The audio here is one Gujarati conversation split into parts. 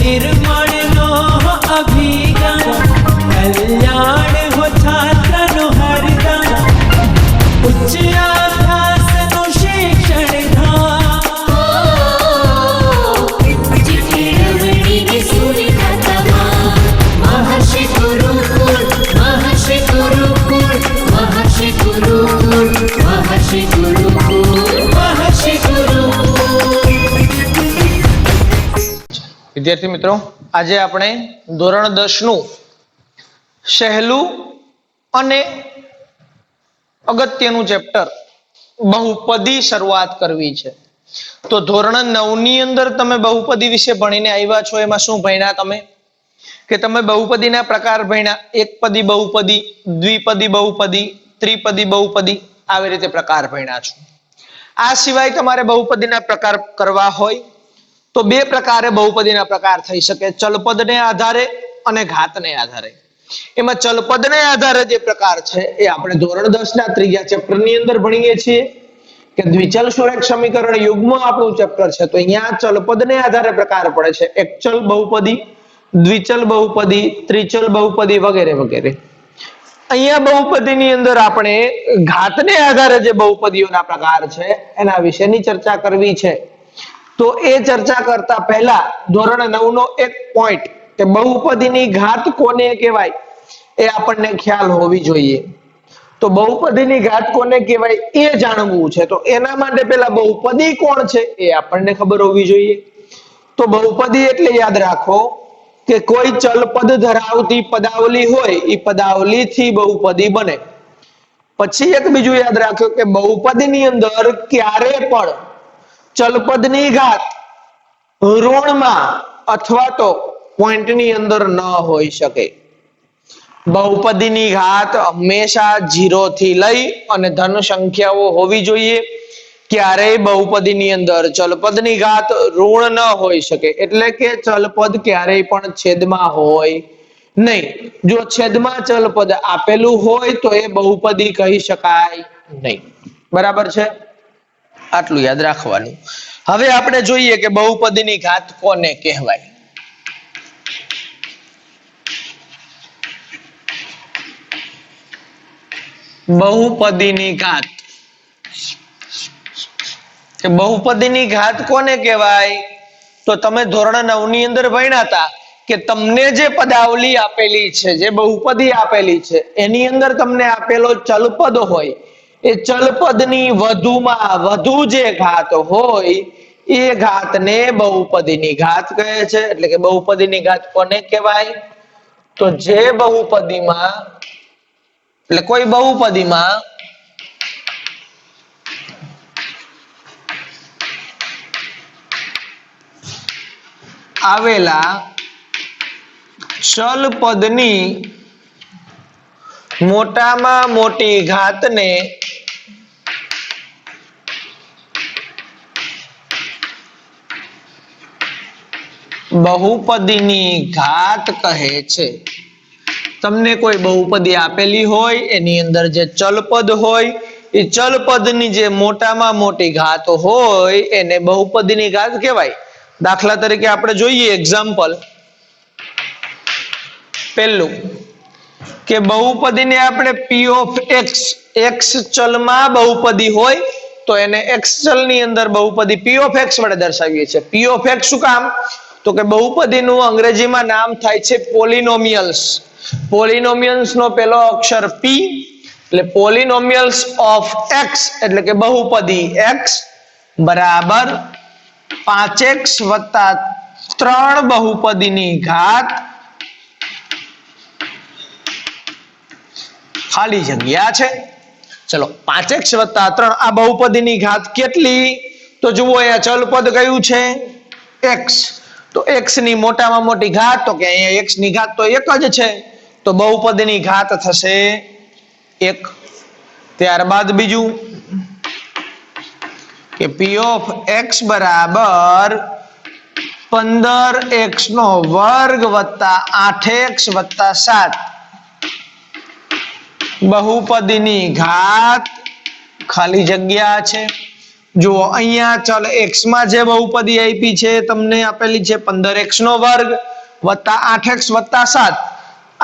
निर्मळनो अभिगम कल्याण हो छात्रनो हरदम उच्च अभ्यासनो शिक्षण धाम महर्षि गुरुकुल महर्षि गुरुकुल महर्षि गुरुकुल महर्षि गुरुकुल महर्षि गुरुकुल। विद्यार्थी मित्रों, आज આપણે ધોરણ 10 નું સહેલું અને અગત્યનું ચેપ્ટર બહુપદી શરૂઆત કરવી છે। તો ધોરણ 9 ની અંદર તમે બહુપદી વિશે ભણીને આવ્યા છો। એમાં શું ભણ્યા તમે કે તમે બહુપદીના પ્રકાર ભણ્યા, એકપદી બહુપદી, દ્વિપદી બહુપદી, ત્રિપદી બહુપદી, આવી રીતે પ્રકાર ભણ્યા છો। આ સિવાય તમારે બહુપદીના પ્રકાર કરવા હોય તો બે પ્રકારે બહુપદીના પ્રકાર થઈ શકે, ચલપદને આધારે અને ઘાતને આધારે। એમાં ચલપદને આધારે જે પ્રકાર છે એ આપણે ધોરણ 10 ના ત્રીજા ચેપ્ટરની અંદર ભણીએ છીએ કે દ્વિચલ સુરેખ સમીકરણ યુગ્મ આપણું ચેપ્ટર છે। તો અહીંયા ચલપદને આધારે પ્રકાર પડે છે, એકચલ બહુપદી, દ્વિચલ બહુપદી, ત્રિચલ બહુપદી વગેરે વગેરે। અહીંયા બહુપદીની અંદર આપણે ઘાતને આધારે જે બહુપદીઓના પ્રકાર છે એના વિશેની ચર્ચા કરવી છે। तो ए चर्चा करता पहला धोरण 9 नो एक पॉइंट के बहुपदीनी घात कोने कहेवाय ए आपने ख्याल होवी जोईए। तो बहुपदीनी घात कोने कहेवाय ए जाणवुं छे। तो एना माटे पहेला बहुपदी कोण छे ए आपने खबर होवी जोईए। तो बहुपदी एटले याद राखो के कोई चल पद धरावती पदावली होय ई पदावली थी बहुपदी बने। पछी एक बीजું याद राखो के बहुपदीनी अंदर क्यारे पण चलपदनी घात ऋणमां अथवा तो पॉइंटनी अंदर न होई शके। बहुपदीनी घात हमेशा 0 थी लई अने धन संख्याओ होवी जोईए। क्यारेय बहुपदीनी अंदर चलपदनी घात ऋण न होई शके, एटले के चलपद क्यारेय पण छेदमां होय नहीं। जो छेदमां चलपद आपेलुं होय तो ए बहुपदी कही शकाय नहीं। बराबर छे? आटલું યાદ રાખવાનું। હવે આપણે જોઈએ કે બહુપદીની ઘાત કોને કહેવાય। બહુપદીની ઘાત કે બહુપદીની ઘાત કોને કહેવાય તો તમે ધોરણ 9 ની અંદર ભણ્યા હતા કે તમને જે પદાવલી આપેલી છે, જે બહુપદી આપેલી છે એની અંદર તમને આપેલો ચલપદ હોય એ ચલપદની વધુમાં વધુ જે ઘાત હોય એ ઘાતને બહુપદીની ઘાત કહે છે। એટલે કે બહુપદીની ઘાત કોને કહેવાય તો જે બહુપદીમાં એટલે કોઈ બહુપદીમાં આવેલા ચલપદની મોટામાં મોટી ઘાતને बहुपदीनी घात कहे छे। तमने कोई बहुपदी आपेली होय एनी अंदर जे चलपद होय ए चलपदनी जे मोटामां मोटी घात होय एने बहुपदीनी घात कहेवाय। दाखला तरीके आपणे जोईए एग्जाम्पल। पहेलुं के बहुपदी ने आपणे p ऑफ x x चल में बहुपदी होय तो एने x चल नी अंदर बहुपदी p ऑफ x वडे दर्शावीए छे। p ऑफ x शुं काम तो के बहुपदी नु अंग्रेजी में नाम थाय छे पोलिनोमियल्स। पोलिनोमियल्स नो पहलो अक्षर p એટલે પોલિનોમિયલ્સ ઓફ x એટલે કે બહુપદી x બરાબર 5x + 3 बहुपदीनी घात खाली जग्या छे। चलो 5x + 3 आ बहुपदीनी घात केटली तो जुओ अहींया चलपद कयुं छे x। तो x नी मोटामां मोटी घात तो के अहींया x नी घात तो 1 ज छे तो बहुपदीनी घात थशे 1। त्यारबाद बीजुं के p ऑफ x बराबर 15x નો વર્ગ વત્તા 8x વત્તા 7 बहुपदीनी घात खाली जग्या छे જુઓ અહીંયા ચલ x માં જે બહુપદી આપી છે તમને આપેલી છે 15x નો વર્ગ વત્તા 8x વત્તા 7.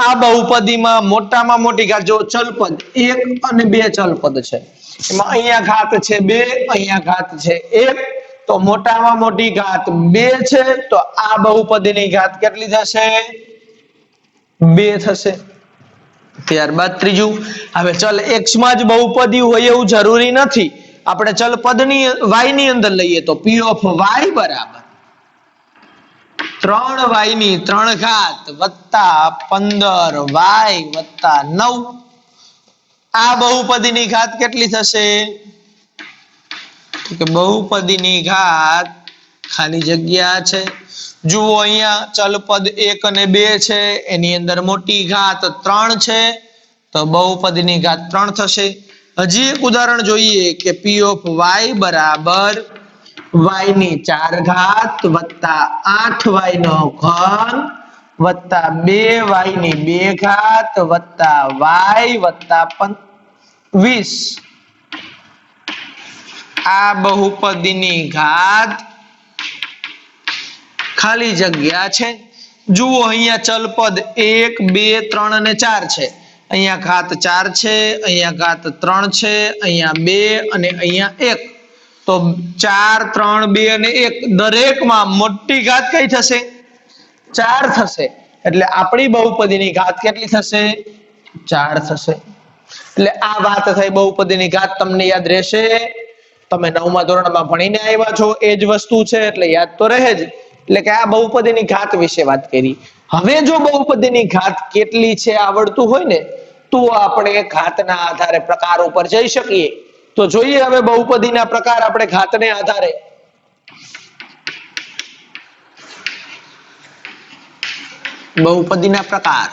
આ બહુપદીમાં મોટામાં મોટી ઘાત જો ચલપદ 1 અને 2 ચલપદ છે, એમાં અહીંયા ઘાત છે 2, અહીંયા ઘાત છે 1, તો મોટામાં મોટી ઘાત 2 છે, તો આ બહુપદીની ઘાત કેટલી થશે? 2 થશે. ત્યારબાદ ત્રીજું, હવે ચલ x માં જ બહુપદી હોય એવું જરૂરી નથી, આપણે ચલ પદની y ની અંદર લઈએ તો p ઓફ y બરાબર 3y ની 3 ઘાત વત્તા 15y વત્તા 9. આ બહુપદીની ઘાત કેટલી થશે? કે બહુપદીની ઘાત ખાલી જગ્યા છે. જુઓ અહીંયા ચલ પદ 1 અને 2 છે, એની અંદર મોટી ઘાત 3 છે, તો બહુપદીની ઘાત 3 થશે. હજી એક ઉદાહરણ જોઈએ કે p ઓફ y બરાબર y ની 4 ઘાત વત્તા 8y નો ઘન વત્તા 2y ની 2 ઘાત વત્તા y વત્તા 20. આ બહુપદીની ઘાત ખાલી જગ્યા છે. જુઓ અહીંયા ચલપદ 1 2 3 અને 4 છે, અહીંયા ઘાત 4 છે, અહીંયા ઘાત 3 છે, અહીંયા 2 અને અહીંયા 1, તો 4 3 2 અને 1 દરેકમાં મોટી ઘાત કઈ થશે? 4 થશે. એટલે આપણી બહુપદીની ઘાત કેટલી થશે? 4 થશે. એટલે આ વાત થઈ બહુપદીની ઘાત. તમને યાદ રહેશે, તમે 9મા ધોરણમાં ભણીને આવ્યા છો, એ જ વસ્તુ છે એટલે યાદ તો રહે જ. એટલે કે આ બહુપદીની ઘાત વિશે વાત કરી. હવે જો બહુપદીની ઘાત કેટલી છે આવડતું હોય ને તો આપણે ઘાતના આધારે પ્રકાર ઉપર જઈ શકીએ. તો જોઈએ હવે બહુપદીના પ્રકાર આપણે ઘાતને આધારે. બહુપદીના પ્રકાર,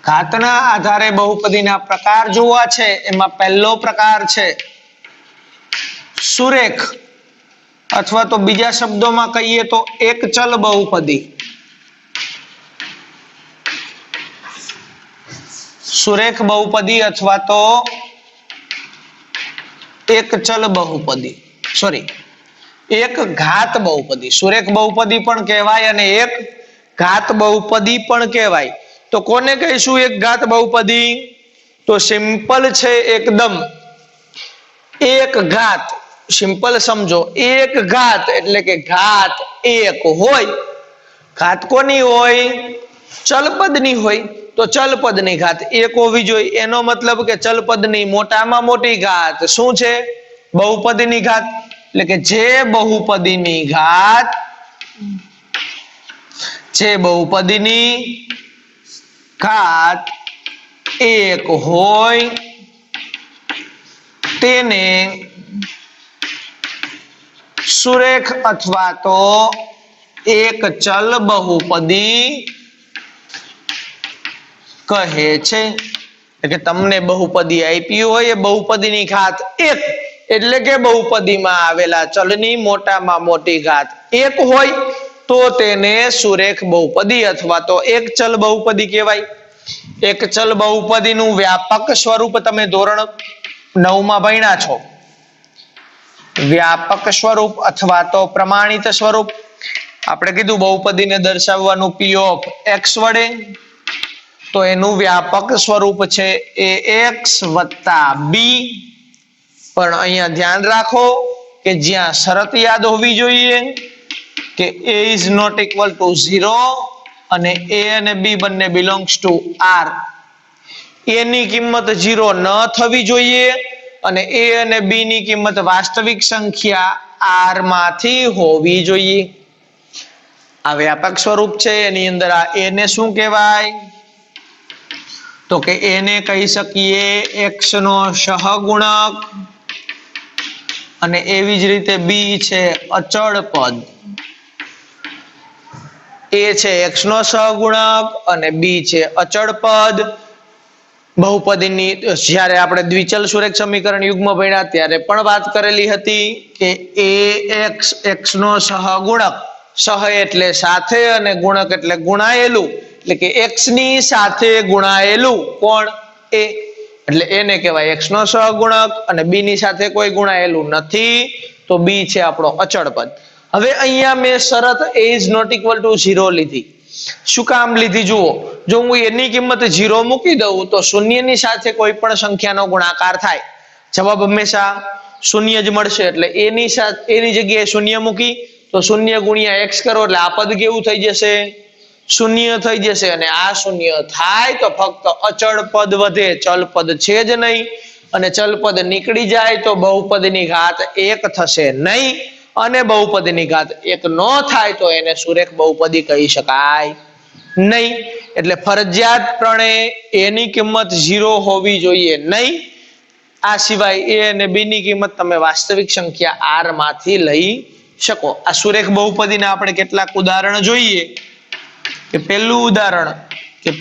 ઘાતના આધારે બહુપદીના પ્રકાર જોવા છે. એમાં પહેલો પ્રકાર છે સુરેખ, અથવા તો બીજા શબ્દોમાં કહીએ તો એક ચલ બહુપદી. સુરેખ બહુપદી અથવા તો એક ચલ બહુપદી, સોરી એક ઘાત બહુપદી. સુરેખ બહુપદી પણ કહેવાય અને એક ઘાત બહુપદી પણ કહેવાય. તો કોને કહીશું એક ઘાત બહુપદી? તો સિમ્પલ છે એકદમ. એક ઘાત સિમ્પલ સમજો, એક ઘાત એટલે કે ઘાત એક હોય. ઘાત કોની હોય? ચલપદની હોય. તો ચલપદની ઘાત એક હોવી જોઈએ. એનો મતલબ કે ચલપદની મોટામાં મોટી ઘાત શું છે? બહુપદીની ઘાત. એટલે કે જે બહુપદીની ઘાત એક હોય તેને સુરેખ અથવા તો એક ચલ બહુપદી કહે છે. એટલે કે તમને બહુપદી આપી હોય, એ બહુપદીની ઘાત એક એટલે કે બહુપદીમાં આવેલા ચલની મોટામાં મોટી ઘાત એક હોય તો તેને સુરેખ બહુપદી અથવા તો એક ચલ બહુપદી કહેવાય. એક ચલ બહુપદીનું વ્યાપક સ્વરૂપ તમે ધોરણ 9માં ભણ્યા છો. વ્યાપક સ્વરૂપ અથવા તો પ્રમાણિત સ્વરૂપ. આપણે કીધું બહુપદીને દર્શાવવાનું p ઓફ x વડે, તો એનું વ્યાપક સ્વરૂપ છે ax વત્તા b. પણ અહીંયા ધ્યાન રાખો કે જ્યાં શરત યાદ હોવી જોઈએ કે a is not equal to 0 અને a અને b બંને belongs to R. a ની કિંમત 0 ન થવી જોઈએ અને a અને b ની કિંમત વાસ્તવિક સંખ્યા R માંથી હોવી જોઈએ. આ વ્યાપક સ્વરૂપ છે. એની અંદર આ a ને શું કહેવાય? તો કે a ને કહી શકીએ x નો સહગુણક, અને એવી જ રીતે b છે અચળ પદ. a છે x નો સહગુણક અને b છે અચળ પદ. બહુપદીની જ્યારે આપણે દ્વિચલ સુરેખ સમીકરણ યુગમાં ભણ્યા ત્યારે પણ વાત કરેલી હતી કે ax x નો સહગુણક, સહ એટલે સાથે અને ગુણક એટલે ગુણાયેલું, એટલે કે x ની સાથે ગુણાયેલું કોણ? a. એટલે એ ને કહેવાય x નો સહગુણક અને b ની સાથે કોઈ ગુણાયેલું નથી તો b છે આપણો અચળ પદ. હવે અહીંયા મેં શરત a is not equal to 0 લીધી. શું કામ લીધી જુઓ, જો હું a ની કિંમત 0 મૂકી દઉં તો શૂન્યની સાથે કોઈ પણ સંખ્યાનો ગુણાકાર થાય, જવાબ હંમેશા શૂન્ય જ મળશે. એટલે a ની સાથે a ની જગ્યાએ શૂન્ય મૂકી તો શૂન્ય ગુણ્યા x કરો એટલે આ પદ કેવું થઈ જશે, શૂન્ય થઈ જશે. અને આ શૂન્ય થાય તો ફક્ત અચળ પદ વધે, ચલ પદ છે જ નહીં. અને ચલ પદ નીકળી જાય તો બહુપદની ઘાત 1 થશે નહીં, અને બહુપદની ઘાત 1 ન થાય તો એને સુરેખ બહુપદી કહી શકાય નહીં. એટલે ફરજિયાતપણે a ની કિંમત 0 હોવી જોઈએ નહીં. આ સિવાય a અને b ની કિંમત તમે વાસ્તવિક સંખ્યા r માંથી લઈ શકો. આ સુરેખ બહુપદીના આપણે કેટલાક ઉદાહરણ જોઈએ. કે પહેલું ઉદાહરણ કે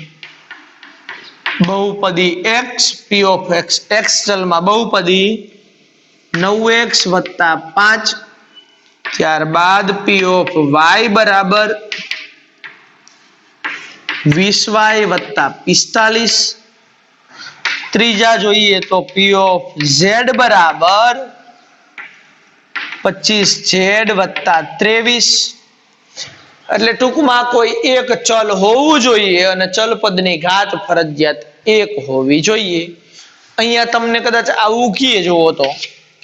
બહુપદી x p of x, x ચલમાં બહુપદી 9x + 5, ત્યારબાદ p of y બરાબર 20y + 45. ત્રીજા જોઈએ તો p of z બરાબર 25z + 23. એટલે ટૂંકમાં કોઈ એક ચલ હોવું જોઈએ અને ચલ પદની ઘાત ફરજિયાત 1 હોવી જોઈએ. અહીંયા તમને કદાચ આવું કીએ જોવો તો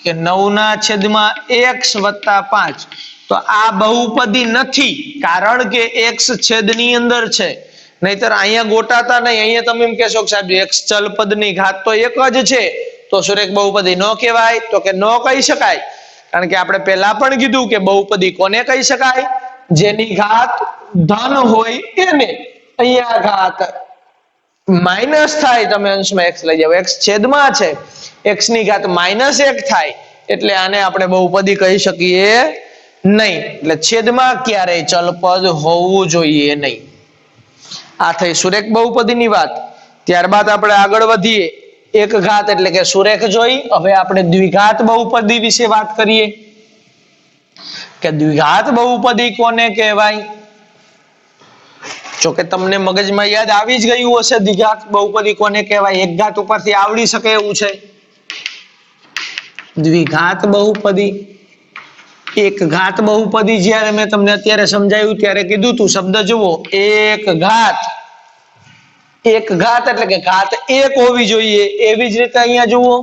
કે 9/x + 5, તો આ બહુપદી નથી કારણ કે x છેદની અંદર છે. નહીતર અહીંયા ગોટાતા નહીં, અહીંયા તમે એમ કહેશો કે સાહેબ x ચલ પદની ઘાત તો 1 જ છે તો સુરેખ બહુપદી ન કહેવાય, તો કે ન કહી શકાય. કારણ કે આપણે પહેલા પણ કીધું કે બહુપદી કોને કહી શકાય, જેની ઘાત ધન હોય એને. અહીંયા ઘાત માઇનસ થાય, તમે અંશમાં x લઈ જાવ, x છેદમાં છે, x ની ઘાત -1 થાય એટલે આને આપણે બહુપદી કહી શકીએ નહીં. એટલે છેદમાં ક્યારેય ચલપદ હોવું જોઈએ નહીં. આ થઈ સુરેખ બહુપદીની વાત. ત્યારબાદ આપણે આગળ વધીએ. એક ઘાત એટલે કે સુરેખ જોઈ. હવે આપણે દ્વિઘાત બહુપદી વિશે વાત કરીએ કે દ્વિઘાત બહુપદી કોને કહેવાય. જો કે તમને મગજમાં યાદ આવી જ ગયું હશે દ્વિઘાત બહુપદી કોને કહેવાય, એક ઘાત ઉપરથી આવડી શકે એવું છે. દ્વિઘાત બહુપદી, એક ઘાત બહુપદી જ્યારે મેં તમને અત્યારે સમજાવ્યું ત્યારે કીધું તું, શબ્દ જુઓ, એક ઘાત. એક ઘાત એટલે કે ઘાત 1 હોવી જોઈએ. એવી જ રીતે અહીંયા જુઓ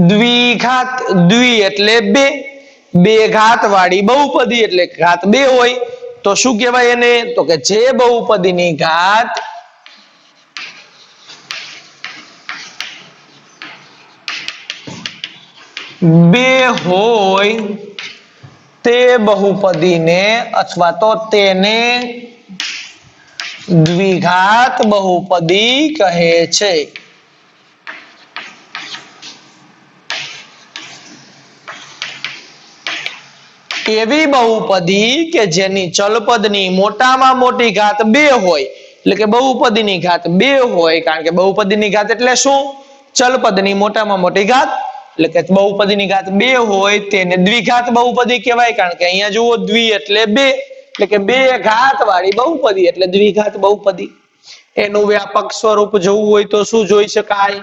દ્વિઘાત, દ્વિ એટલે 2, 2 ઘાત વાળી બહુપદી એટલે ઘાત 2 હોય તો શું કહેવાય એને, તો કે જે બહુપદીની ઘાત બે હોય તે બહુપદીને અથવા તો તેને દ્વિઘાત બહુપદી કહે છે. એવી બહુપદી કે જેની ચલપદની મોટામાં મોટી ઘાત 2 હોય, એટલે કે બહુપદીની ઘાત 2 હોય. કારણ કે બહુપદીની ઘાત એટલે શું, ચલપદની મોટામાં મોટી ઘાત. એટલે કે બહુપદીની ઘાત 2 હોય તેને દ્વિઘાત બહુપદી કહેવાય. કારણ કે અહીંયા જુઓ દ્વિ એટલે 2, એટલે કે 2 ઘાત વાળી બહુપદી એટલે દ્વિઘાત બહુપદી. એનું વ્યાપક સ્વરૂપ જોવું હોય તો શું જોઈ શકાય,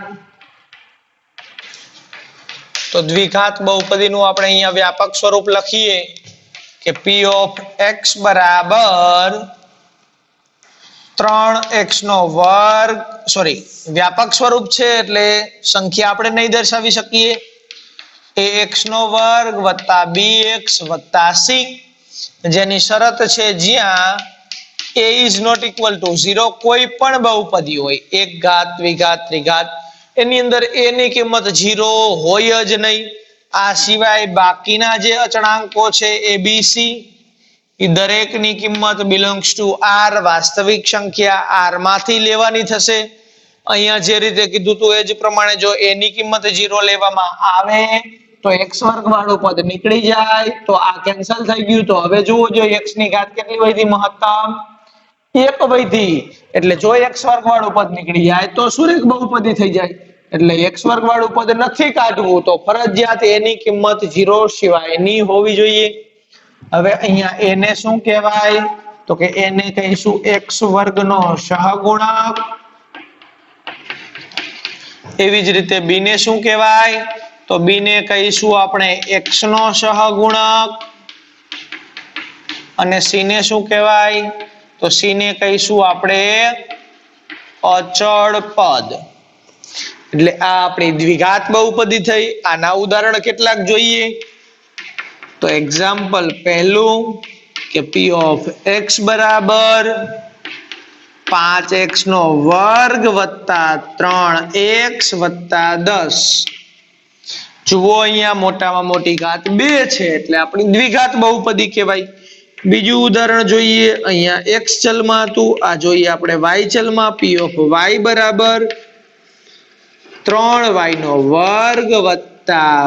તો દ્વિઘાત બહુપદીનું આપણે અહીંયા વ્યાપક સ્વરૂપ લખીએ કે p of x બરાબર 3x², સોરી વ્યાપક સ્વરૂપ છે એટલે સંખ્યા આપણે નહીં દર્શાવી શકીએ. ax² + bx + c, જેની શરત છે જ્યાં a is not equal to 0, કોઈ પણ બહુપદી હોય, એક ઘાત, દ્વિઘાત, ત્રિઘાત, એની અંદર a ની કિંમત 0 હોય જ નહીં. આ સિવાય બાકીના જે અચળાંકો છે a b c એ દરેકની કિંમત belongs to r, વાસ્તવિક સંખ્યા r માંથી લેવાની થશે. અહીંયા જે રીતે કીધું હતું એ જ પ્રમાણે જો a ની કિંમત 0 લેવામાં આવે તો x² વાળું પદ નીકળી જાય તો આ કેન્સલ થઈ ગયું. તો હવે જુઓ, જો x ની ઘાત કેટલી વધી, મહત્તમ 1 વધી. એટલે જો x² વાળું પદ નીકળી જાય તો સુરેખ બહુપદી થઈ જાય. એટલે x² વાળું પદ નથી કાઢવું તો ફરજિયાત a ની કિંમત 0 સિવાયની હોવી જોઈએ. હવે અહીંયા a ને શું કહેવાય, તો કે a ને કહીશું x² નો સહગુણક. એવી જ રીતે બી ને શું કહેવાય? તો બી ને કહીશું આપણે x નો સહગુણક, અને સી ને શું કહેવાય? તો સી ને કહીશું આપણે અચળ પદ. એટલે આ આપણી દ્વિઘાત બહુપદી થઈ. આના ઉદાહરણ કેટલાક જોઈએ? તો એક્ઝામ્પલ પહેલું કે p ઓફ x બરાબર 5x નો વર્ગ વત્તા 3x વત્તા 10. જુઓ અહીંયા મોટામાં મોટી ઘાત 2 છે એટલે આપણી દ્વિઘાત બહુપદી કહેવાય. બીજું ઉદાહરણ જોઈએ. અહીંયા x ચલમાં હતું, આ જોઈએ આપણે y ચલમાં. p ઓફ y બરાબર 3y નો વર્ગ વત્તા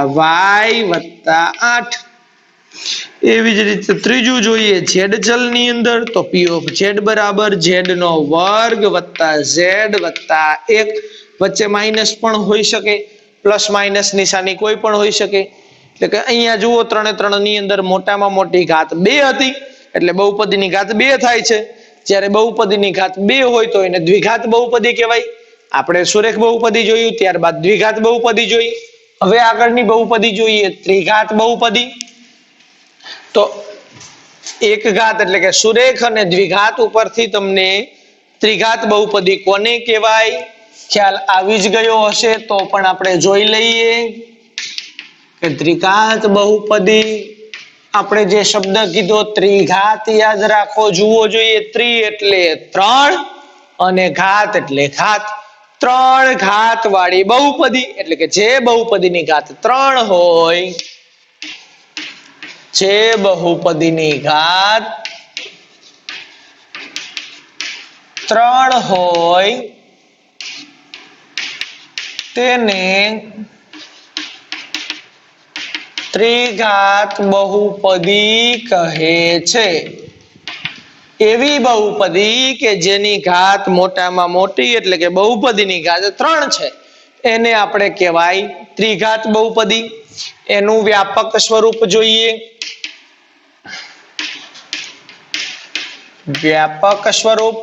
y વત્તા 8. એવી જ રીતે ત્રીજું જોઈએ z ચલની અંદર. તો p ઓફ z બરાબર z નો વર્ગ વત્તા z વત્તા 1. વચ્ચે માઇનસ પણ હોઈ શકે, પ્લસ માઇનસ નિશાની કોઈ પણ હોઈ શકે. એટલે કે અહીંયા જુઓ 3 3 ની અંદર મોટામાં મોટી ઘાત 2 હતી એટલે બહુપદીની ઘાત 2 થાય છે. જ્યારે બહુપદીની ઘાત 2 હોય તો એને દ્વિઘાત બહુપદી કહેવાય. આપણે સુરેખ બહુપદી જોયું, ત્યારબાદ દ્વિઘાત બહુપદી જોઈ. હવે આગળની બહુપદી જોઈએ ત્રિઘાત બહુપદી. તો એક ઘાત એટલે કે સુરેખ અને દ્વિઘાત ઉપરથી તમને ત્રિઘાત બહુપદી કોને કહેવાય ખ્યાલ આવી જ ગયો હશે. તો પણ આપણે જોઈ લઈએ કે ત્રિઘાત બહુપદી, આપણે જે શબ્દ કીધો ત્રિઘાત યાદ રાખો. જુઓ જોઈએ, ત્રિ એટલે 3 અને ઘાત એટલે ઘાત. 3 ઘાત વાળી બહુપદી એટલે કે જે બહુપદીની ઘાત 3 હોય, જે બહુપદીની ઘાત 3 હોય તેને ત્રિઘાત બહુપદી કહે છે. એવી બહુપદી કે જેની ઘાત મોટામાં મોટી એટલે કે બહુપદીની ઘાત 3 છે એને આપણે કહેવાય ત્રિઘાત બહુપદી. એનું વ્યાપક સ્વરૂપ જોઈએ. વ્યાપક સ્વરૂપ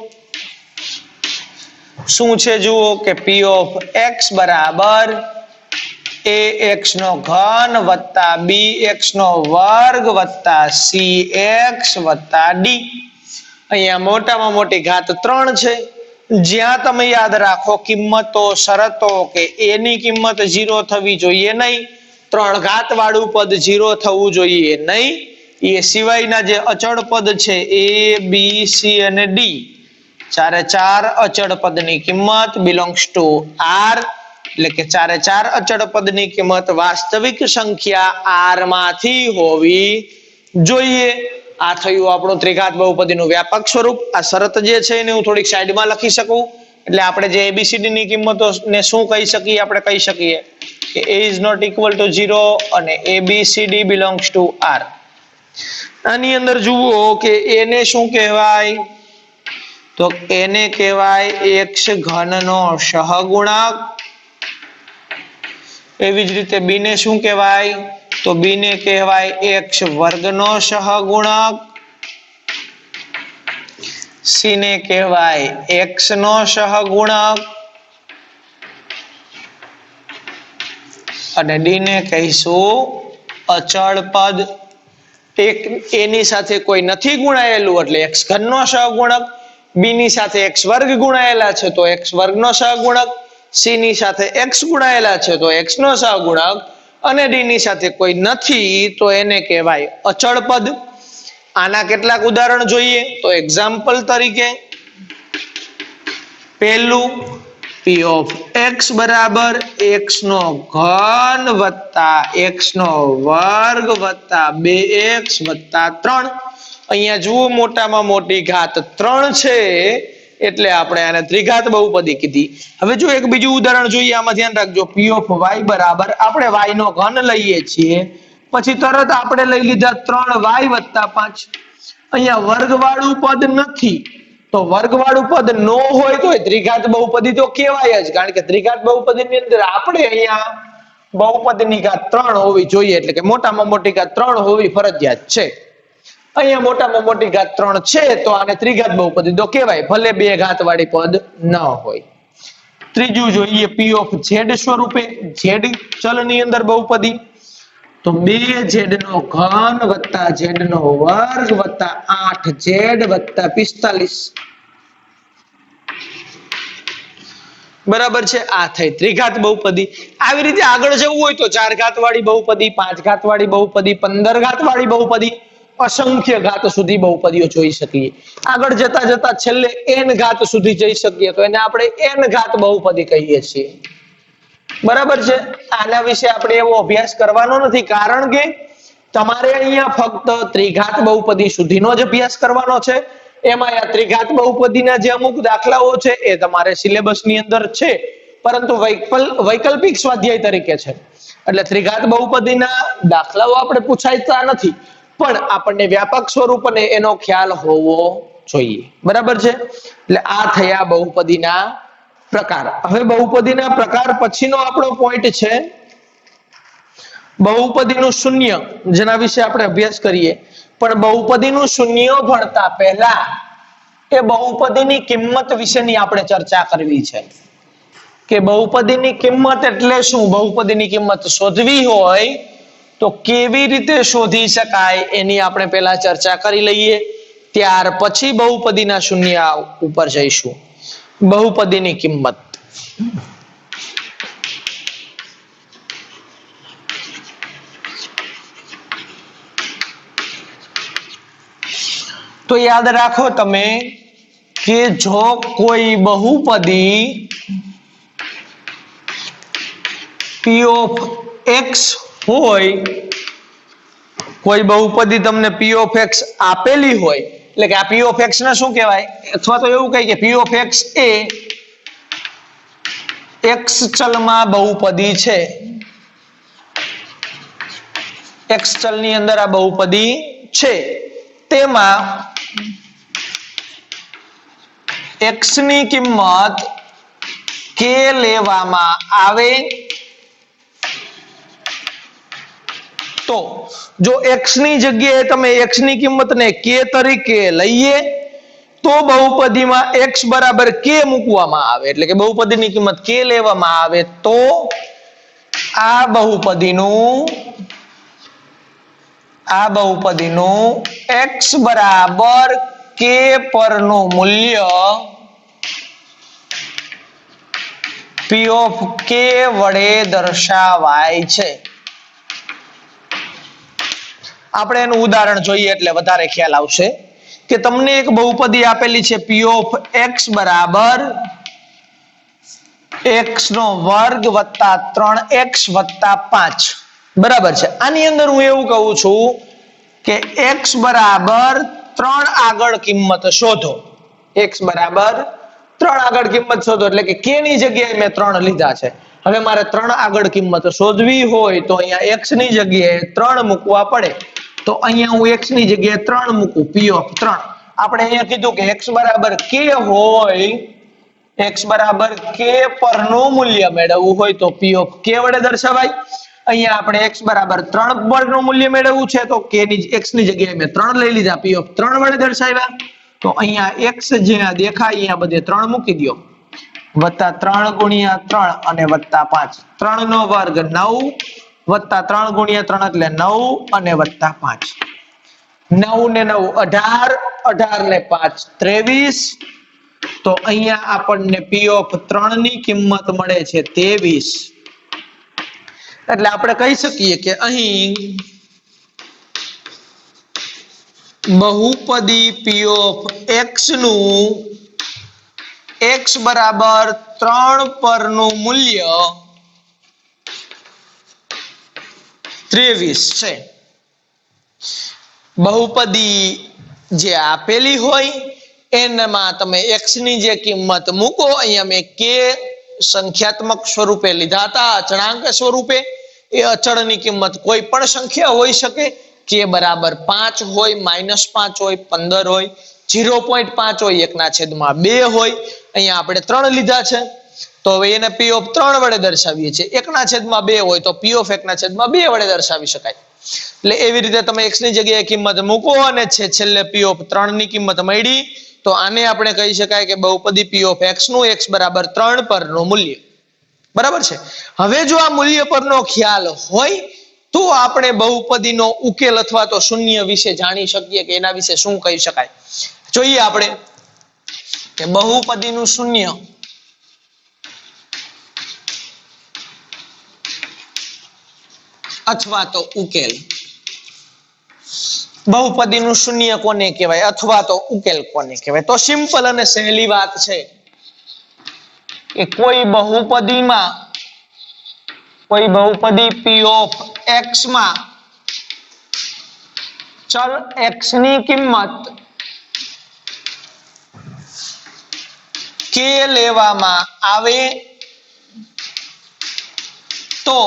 શું છે? જુઓ કે p ઓફ x બરાબર ax નો ઘન વત્તા bx નો વર્ગ વત્તા cx વત્તા d. અહીંયા મોટામાં મોટી ઘાત 3 છે. જ્યાં તમે યાદ રાખો કિંમતો, શરતો કે a ની કિંમત 0 થવી જોઈએ નહીં, 3 ઘાત વાળું પદ 0 થવું જોઈએ નહીં. એ સિવાયના જે અચળ પદ છે a b c અને d, 4 અચળ પદની કિંમત બિલોંગ્સ ટુ r. એટલે કે 4 અચળ પદની કિંમત વાસ્તવિક સંખ્યા r માંથી હોવી જોઈએ. આ થયું આપણું ત્રિઘાત બહુપદીનું વ્યાપક સ્વરૂપ. આ શરત જે છે એને હું થોડીક સાઈડમાં લખી શકું. એટલે આપણે જે ABCD ની કિંમતોને શું કહી શકીએ? આપણે કહી શકીએ કે a is not equal to 0 અને ABCD belongs to R. આની અંદર જુઓ કે a ને શું કહેવાય? તો એને કહેવાય x ઘનનો સહગુણક. એવી જ રીતે b ને શું કહેવાય? તો b ને કહેવાય x વર્ગનો સહગુણક. c ને કહેવાય x નો સહગુણક અને d ને કહીશું અચળ પદ. એક a ની સાથે કોઈ નથી ગુણાયેલું એટલે x ઘનનો સહગુણક. b ની સાથે x વર્ગ ગુણાયેલા છે તો x વર્ગનો સહગુણક. c ની સાથે x ગુણાયેલા છે તો x નો સહગુણક. અને d ની સાથે કોઈ નથી તો એને કહેવાય અચળ પદ. આના કેટલાક ઉદાહરણ જોઈએ. તો એક્ઝામ્પલ તરીકે પહેલું p ઓફ x બરાબર x નો ઘન વત્તા x નો વર્ગ વત્તા 2x વત્તા 3. અહીંયા જુઓ મોટામાં મોટી ઘાત 3 છે એટલે આપણે આને ત્રિઘાત બહુપદી કીધી. હવે જો એક બીજું ઉદાહરણ જોઈએ. આમાં ધ્યાન રાખજો, p ઓફ y બરાબર આપણે y નો ઘન લઈએ છીએ, પછી તરત આપણે લઈ લીધા 3y વત્તા 5. અહીંયા વર્ગવાળું પદ નથી, તો વર્ગવાળું પદ ન હોય તો ત્રિઘાત બહુપદી તો કહેવાય જ. કારણ કે ત્રિઘાત બહુપદીની અંદર આપણે અહીંયા બહુપદીની ઘાત 3 હોવી જોઈએ, એટલે કે મોટામાં મોટી ઘાત 3 હોવી ફરજિયાત છે. અહીંયા મોટામાં મોટી ઘાત 3 છે તો આને ત્રિઘાત બહુપદી તો કહેવાય, ભલે 2 ઘાત વાળી પદ ન હોય. ત્રીજું જોઈએ પી ઓફ ઝેડ સ્વરૂપે, ઝેડ ચલની અંદર બહુપદી, તો 2z નો ઘન વત્તા z નો વર્ગ વત્તા 8z વત્તા 45. બરાબર છે, આ થઈ ત્રિઘાત બહુપદી. આવી રીતે આગળ જવું હોય તો 4 ઘાત વાળી બહુપદી, 5 ઘાત વાળી બહુપદી, 15 ઘાત વાળી બહુપદી, અસંખ્ય ઘાત સુધી બહુપદીઓ જોઈ શકીએ. આગળ જતા જતા છેલ્લે n ઘાત સુધી જઈ શકીએ તો એને આપણે n ઘાત બહુપદી કહીએ છીએ. બરાબર છે, આના વિશે આપણે એવો અભ્યાસ કરવાનો નથી, કારણ કે તમારે અહીંયા ફક્ત ત્રિઘાત બહુપદી સુધીનો જ અભ્યાસ કરવાનો છે. એમાં આ ત્રિઘાત બહુપદીના જે અમુક દાખલાઓ છે એ તમારે સિલેબસની અંદર છે, પરંતુ વૈકલ્પિક સ્વાધ્યાય તરીકે છે. એટલે ત્રિઘાત બહુપદીના દાખલાઓ આપણે પૂછાતા નથી, પણ આપણને વ્યાપક સ્વરૂપ અને એનો ખ્યાલ હોવો જોઈએ. બરાબર છે, એટલે આ થયા બહુપદીના પ્રકાર. હવે બહુપદીના પ્રકાર પછીનો આપણો પોઈન્ટ છે બહુપદીનું શૂન્ય, જેના વિશે આપણે અભ્યાસ કરીએ. પણ બહુપદીનું શૂન્ય ભણતા પહેલા એ બહુપદીની કિંમત વિશેની આપણે ચર્ચા કરવી છે કે બહુપદીની કિંમત એટલે શું. બહુપદીની કિંમત શોધવી હોય તો કેવી રીતે શોધી શકાય એની આપણે પહેલા ચર્ચા કરી લઈએ, ત્યાર પછી બહુપદીના શૂન્ય ઉપર જઈશું. બહુપદીની કિંમત. તો યાદ રાખો તમે કે જો કોઈ બહુપદી p of x હોય, કોઈ બહુપદી તમને p of x આપેલી હોય, એટલે કે આ p of x ને શું કહેવાય, અથવા તો એવું કહી કે p of x A x ચલમાં બહુપદી છે. x ચલની અંદર આ બહુપદી છે, તેમાં x ની કિંમત k લેવામાં આવે તો જો x ની જગ્યાએ તમે x ની કિંમતને k તરીકે લઈએ તો બહુપદીમાં x બરાબર k મૂકવામાં આવે, એટલે કે બહુપદીની કિંમત k લેવામાં આવે તો આ બહુપદીનું x બરાબર k પરનું મૂલ્ય p of k વડે દર્શાવાય છે. આપણે એનું ઉદાહરણ જોઈએ એટલે વધારે ખ્યાલ આવશે કે તમને એક બહુપદી આપેલી છે p of x બરાબર x નો વર્ગ વત્તા 3x વત્તા 5. બરાબર છે, આની અંદર હું એવું કહું છું કે x બરાબર 3 આગળ કિંમત શોધો. x બરાબર 3 આગળ કિંમત શોધો, એટલે કે k ની જગ્યાએ મેં 3 લીધા છે. હવે મારે 3 આગળ કિંમત શોધવી હોય તો અહીંયા x ની જગ્યાએ 3 મૂકવા પડે, તો અહીંયા હું x ની જગ્યાએ 3 મૂકું, p of 3. આપણે અહીંયા કીધું કે x બરાબર k હોય, x બરાબર k પરનું મૂલ્ય મેળવવું હોય તો p of k વડે દર્શાવાય. અહીંયા આપણે x બરાબર 3 પરનું મૂલ્ય મેળવવું છે તો x ની જગ્યાએ મેં 3 લઈ લીધા, p of 3 વડે દર્શાવ્યા. તો અહીંયા x જ્યાં દેખાય અહીંયા બધે 3 મૂકી દો, વત્તા 3 ગુણ્યા 3 અને વત્તા 5. 3 નો વર્ગ 9 વત્તા 3 ગુણ્યા 3 એટલે 9 અને વત્તા 5. 9 ને 9 18, 18 ને 5 23. તો અહીંયા આપણને p of 3 ની કિંમત મળે છે 23. એટલે આપણે કહી શકીએ કે અહીં બહુપદી p of x નું x બરાબર 3 પરનું મૂલ્ય 23 છે. બહુપદી જે આપેલી હોય એમાં તમે x ની જે કિંમત મૂકો, અહીંયા મેં k સંખ્યાત્મક સ્વરૂપે લીધા હતા, અચળાંક સ્વરૂપે. એ અચળની કિંમત કોઈ પણ સંખ્યા હોઈ શકે, k બરાબર 5 હોય, -5 હોય, 15 હોય, 0.5 હોય, 1/2 હોય. અહીંયા આપણે 3 લીધા છે તો હવે એને p of 3 વડે દર્શાવીએ છીએ. 1/2 હોય તો p of 1/2 વડે દર્શાવી શકાય. એટલે એવી રીતે તમે x ની જગ્યાએ કિંમત મૂકો અને છેલ્લે p of 3 ની કિંમત મળી તો આને આપણે કહી શકાય કે બહુપદી p of x નું x બરાબર 3 પરનું મૂલ્ય. બરાબર છે. હવે જો આ મૂલ્ય પરનો ખ્યાલ હોય તો આપણે બહુપદીનો ઉકેલ અથવા તો શૂન્ય વિશે જાણી શકીએ કે એના વિશે શું કહી શકાય. જોઈએ આપણે કે બહુપદીનું શૂન્ય અથવા તો ઉકેલ. બહુપદીનું શૂન્ય કોને કહેવાય અથવા તો ઉકેલ કોને કહેવાય? તો સિમ્પલ અને સહેલી વાત છે કે કોઈ બહુપદી p of x માં ચલ x ની કિંમત k લેવામાં આવે તો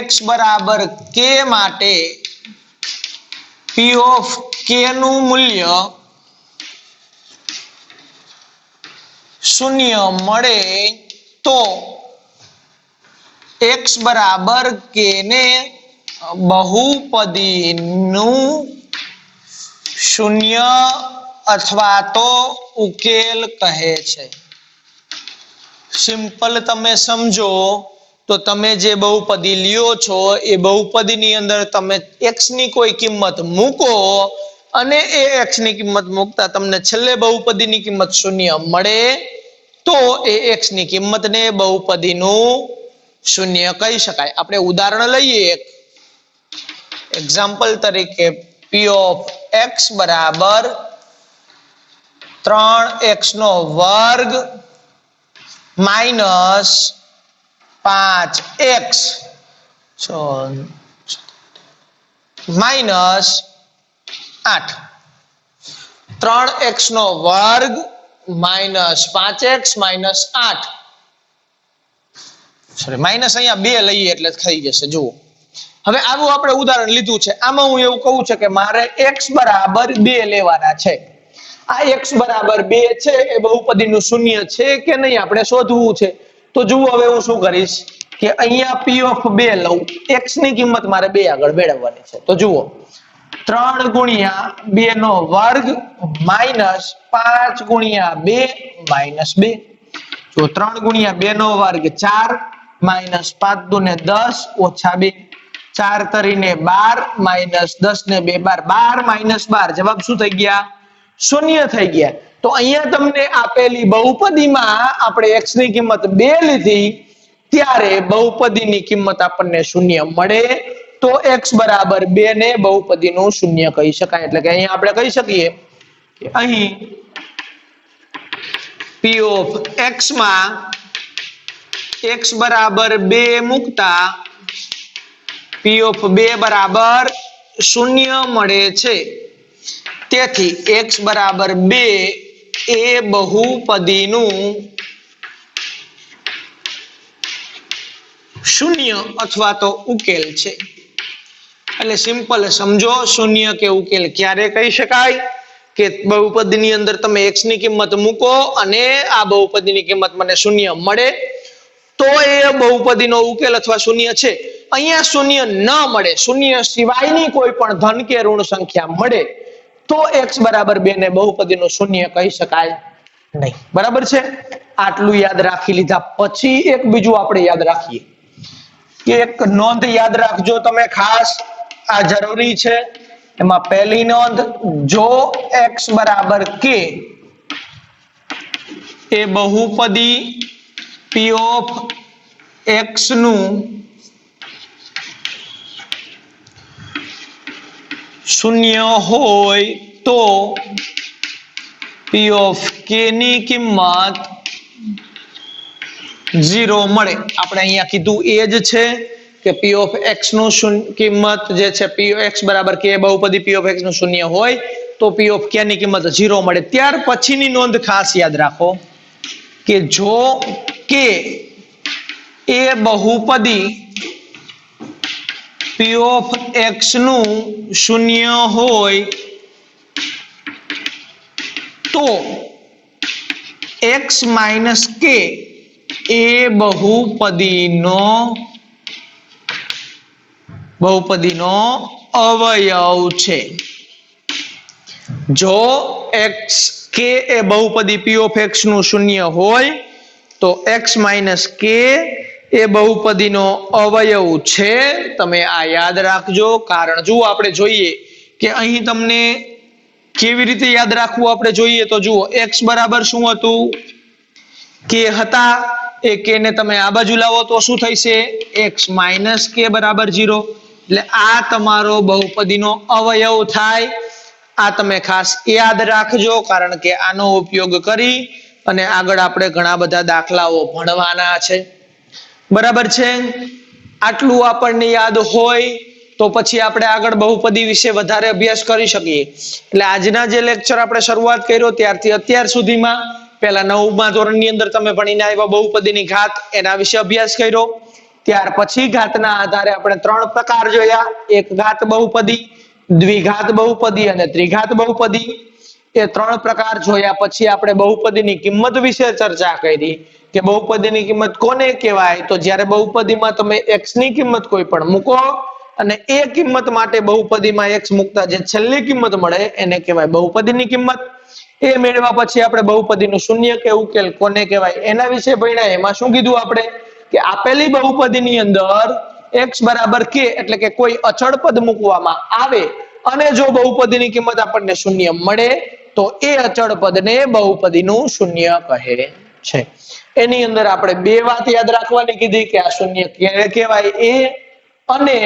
x બરાબર k માટે p of k નું મૂલ્ય શૂન્ય મળે તો x બરાબર k ને બહુપદીનું શૂન્ય અથવા તો ઉકેલ કહે છે. સિમ્પલ તમે સમજો તો તમે જે બહુપદી લ્યો છો એ બહુપદીની અંદર તમે x ની કોઈ કિંમત મૂકો અને એ x ની કિંમત મૂકતા તમને છેલ્લે બહુપદીની કિંમત શૂન્ય મળે તો એ x ની કિંમતને બહુપદીનું શૂન્ય કહી શકાય. આપણે ઉદાહરણ લઈએ એક એક્ઝામ્પલ તરીકે p of x બરાબર 3x નો વર્ગ માઇનસ 5x માઇનસ 8. 3x નો વર્ગ minus 5x minus 8 sorry minus અહીંયા 2 લઈએ એટલે થઈ જશે. જુઓ હવે આવું આપણે ઉદાહરણ લીધું છે. આમાં હું એવું કહું છું કે મારે x બરાબર 2 લેવાના છે. આ x બરાબર 2 છે એ બહુપદીનું શૂન્ય છે કે નહીં આપણે શોધવું છે. તો જુઓ હવે હું શું કરીશ કે અહીંયા p of 2 લઉં. x ની કિંમત મારે 2 આગળ મેળવવાની છે. તો જુઓ 3 ગુણ્યા 2 નો વર્ગ માઇનસ 5 ગુણ્યા 2 માઇનસ 2. જો 3 ગુણ્યા 2 નો વર્ગ 4 માઇનસ 5 દુને 10 ઓછા 2 4 તરીને 12 માઇનસ 10 ને 2 12 માઇનસ 12 જવાબ શું થઈ ગયા? શૂન્ય થઈ ગયા. તો અહીંયા તમને આપેલી બહુપદીમાં આપણે x ની કિંમત 2 લીધી ત્યારે બહુપદીની કિંમત આપણને શૂન્ય મળે તો x બરાબર 2 ને બહુપદીનું શૂન્ય કહી શકાય. એટલે કે અહીંયા આપણે કહી શકીએ કે અહીં p of x માં x બરાબર 2 મૂકતા p of 2 બરાબર શૂન્ય મળે છે. તેથી x બરાબર 2 એ બહુપદીનું શૂન્ય અથવા તો ઉકેલ છે. એટલે સિમ્પલ સમજો શૂન્ય કે ઉકેલ ક્યારે કહી શકાય કે બહુપદીની અંદર તમે x ની કિંમત મૂકો અને આ બહુપદીની કિંમત મને શૂન્ય મળે તો એ બહુપદીનો ઉકેલ અથવા શૂન્ય છે. અહીંયા શૂન્ય ન મળે, શૂન્ય સિવાયની કોઈ પણ ધન કે ઋણ સંખ્યા મળે તો x બરાબર 2 ને બહુપદીનું શૂન્ય કહી શકાય નહીં. બરાબર છે. આટલું યાદ રાખી લીધા પછી એક બીજું આપણે યાદ રાખીએ. એક નોંધ યાદ રાખજો તમે ખાસ, આ જરૂરી છે. એમાં પહેલી નોંધ, જો x બરાબર k એ બહુપદી p of x નું શૂન્ય હોય તો p of k ની કિંમત 0 મળે. આપણે અહીંયા કીધું એ જ છે કે p of x નું કિંમત જે છે p of x બરાબર k બહુપદી p of x નું શૂન્ય હોય તો p of k ની કિંમત 0 મળે. ત્યાર પછીની નોંધ ખાસ યાદ રાખો કે જો k એ બહુપદી p of x નું શૂન્ય હોય તો x minus k એ બહુપદીનો અવયવ છે. જો એક્સ કે એ બહુપદી પી ઓફ એક્સ નું શૂન્ય હોય તો એક્સ માઇનસ કે એ બહુપદીનો અવયવ છે. તમે આ યાદ રાખજો. કારણ જુઓ આપણે જોઈએ કે અહીં તમને કેવી રીતે યાદ રાખવું આપણે જોઈએ તો જુઓ એક્સ બરાબર શું હતું? કે હતા. એ કે ને તમે આ બાજુ લાવો તો શું થશે? એક્સ માઇનસ કે બરાબર 0. એટલે આ તમારો બહુપદીનો અવયવ થાય. આ તમે ખાસ યાદ રાખજો કારણ કે આનો ઉપયોગ કરી અને આગળ આપણે ઘણા બધા દાખલાઓ ભણવાના છે. બરાબર છે? આટલું આપણને યાદ હોય તો પછી આપણે આગળ બહુપદી વિશે વધારે અભ્યાસ કરી શકીએ. એટલે આજના જે લેક્ચર આપણે શરૂઆત કર્યો ત્યારથી અત્યાર સુધીમાં પહેલા 9મા ધોરણની અંદર તમે ભણીને આવ્યા બહુપદીની ઘાત એના વિશે અભ્યાસ કર્યો. ત્યાર પછી ઘાતના આધારે આપણે 3 પ્રકાર જોયા. એક ઘાત બહુપદી, દ્વિઘાત બહુપદી અને ત્રિઘાત બહુપદી. એ 3 પ્રકાર જોયા પછી આપણે બહુપદીની કિંમત વિશે ચર્ચા કરી કે બહુપદીની કિંમત કોને કહેવાય? તો જ્યારે બહુપદીમાં તમે x ની કિંમત કોઈ પણ મૂકો અને એ કિંમત માટે બહુપદીમાં x મૂકતા જે છેલ્લી કિંમત મળે એને કહેવાય બહુપદીની કિંમત. એ મેળવ્યા પછી આપણે બહુપદીનું શૂન્ય કે ઉકેલ કોને કહેવાય એના વિશે ભણ્યા. એમાં શું કીધું આપણે કે આપેલી બહુપદીની અંદર x બરાબર k એટલે કે કોઈ અચળ પદ મૂકવામાં આવે અને જો બહુપદીની કિંમત આપણને શૂન્ય મળે તો એ અચળ પદને બહુપદીનું શૂન્ય કહે છે. એની અંદર આપણે 2 વાત યાદ રાખવાની કીધી કે આ શૂન્ય ક્યારે કહેવાય એ અને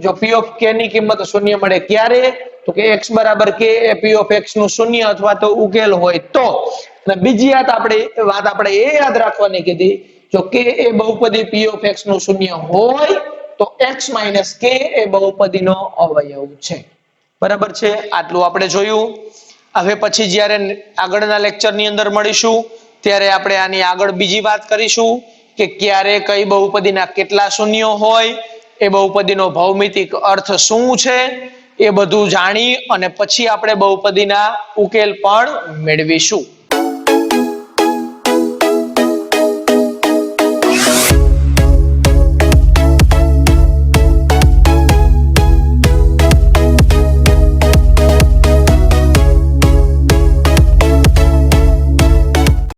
જો p of k ની કિંમત શૂન્ય મળે ક્યારે તો કે x બરાબર k A p of x નું શૂન્ય અથવા તો ઉકેલ હોય તો. અને બીજી વાત આપણે એ યાદ રાખવાની કીધી જો k એ બહુપદી p of x નું શૂન્ય હોય તો x માઇનસ k એ બહુપદીનો અવયવ છે. બરાબર છે? આટલું આપણે જોયું. હવે પછી જ્યારે આગળના લેક્ચરની અંદર મળીશું ત્યારે આપણે આની આગળ બીજી વાત કરીશું કે ક્યારે કઈ બહુપદીના કેટલા શૂન્યો હોય, એ બહુપદીનો ભૌમિતિક અર્થ શું છે એ બધું જાણી અને પછી આપણે બહુપદીના ઉકેલ પણ મેળવીશું.